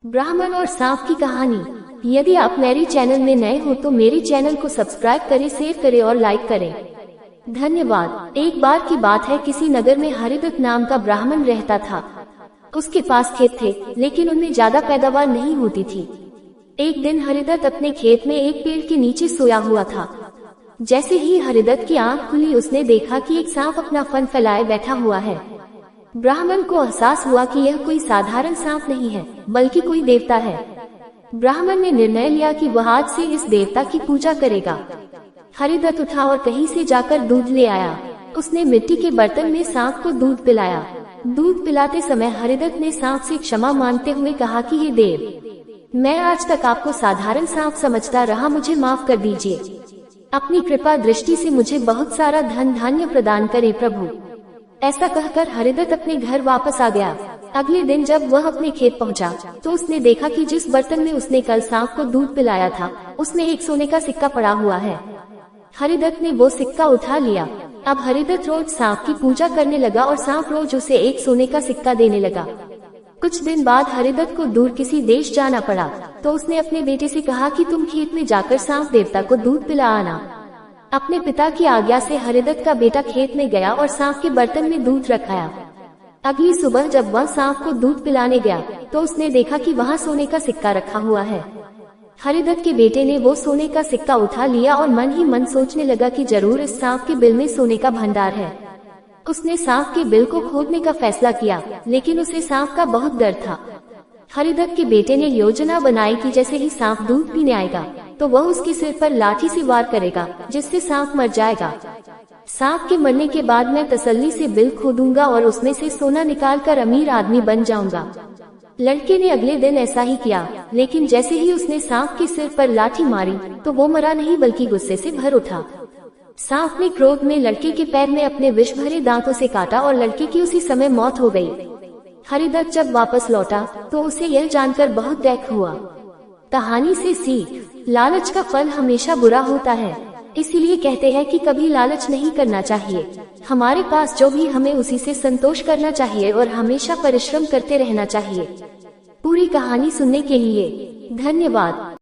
ब्राह्मण और सांप की कहानी। यदि आप मेरे चैनल में नए हो तो मेरे चैनल को सब्सक्राइब करें, शेयर करें और लाइक करें। धन्यवाद। एक बार की बात है, किसी नगर में हरिदत्त नाम का ब्राह्मण रहता था। उसके पास खेत थे, लेकिन उनमें ज्यादा पैदावार नहीं होती थी। एक दिन हरिदत्त अपने खेत में एक पेड़ के नीचे सोया हुआ था। जैसे ही हरिदत्त की आंख खुली, उसने देखा कि एक सांप अपना फन फैलाए बैठा हुआ है। ब्राह्मण को एहसास हुआ कि यह कोई साधारण सांप नहीं है, बल्कि कोई देवता है। ब्राह्मण ने निर्णय लिया कि वह आज से इस देवता की पूजा करेगा। हरिदत्त उठा और कहीं से जाकर दूध ले आया। उसने मिट्टी के बर्तन में सांप को दूध पिलाया। दूध पिलाते समय हरिदत्त ने सांप से क्षमा मांगते हुए कहा कि हे देव, मैं आज तक आपको साधारण सांप समझता रहा, मुझे माफ कर दीजिए। अपनी कृपा दृष्टि से मुझे बहुत सारा धन धान्य प्रदान करे प्रभु। ऐसा कहकर हरिदत्त अपने घर वापस आ गया। अगले दिन जब वह अपने खेत पहुंचा, तो उसने देखा कि जिस बर्तन में उसने कल सांप को दूध पिलाया था, उसमें एक सोने का सिक्का पड़ा हुआ है। हरिदत्त ने वो सिक्का उठा लिया। अब हरिदत्त रोज सांप की पूजा करने लगा और सांप रोज उसे एक सोने का सिक्का देने लगा। कुछ दिन बाद हरिदत्त को दूर किसी देश जाना पड़ा, तो उसने अपने बेटे से कहा कि तुम खेत में जाकर सांप देवता को दूध पिला आना। अपने पिता की आज्ञा से हरिदत्त का बेटा खेत में गया और सांप के बर्तन में दूध रखाया। अगली सुबह जब वह सांप को दूध पिलाने गया, तो उसने देखा कि वहाँ सोने का सिक्का रखा हुआ है। हरिदत्त के बेटे ने वो सोने का सिक्का उठा लिया और मन ही मन सोचने लगा कि जरूर इस सांप के बिल में सोने का भंडार है। उसने सांप के बिल को खोदने का फैसला किया, लेकिन उसे सांप का बहुत डर था। हरिदत्त के बेटे ने योजना बनाई कि जैसे ही सांप दूध पीने आएगा, तो वह उसके सिर पर लाठी से वार करेगा, जिससे सांप मर जाएगा। सांप के मरने के बाद मैं तसल्ली से बिल खोदूंगा और उसमें से सोना निकालकर अमीर आदमी बन जाऊंगा। लड़के ने अगले दिन ऐसा ही किया, लेकिन जैसे ही उसने सांप के सिर पर लाठी मारी, तो वो मरा नहीं बल्कि गुस्से से भर उठा। सांप ने क्रोध में लड़के के पैर में अपने विष भरे दांतों से काटा और लड़के की उसी समय मौत हो गई। हरिदत्त जब वापस लौटा, तो उसे यह जानकर बहुत दुख हुआ। कहानी से सीख। लालच का फल हमेशा बुरा होता है, इसीलिए कहते हैं कि कभी लालच नहीं करना चाहिए। हमारे पास जो भी, हमें उसी से संतोष करना चाहिए और हमेशा परिश्रम करते रहना चाहिए। पूरी कहानी सुनने के लिए धन्यवाद।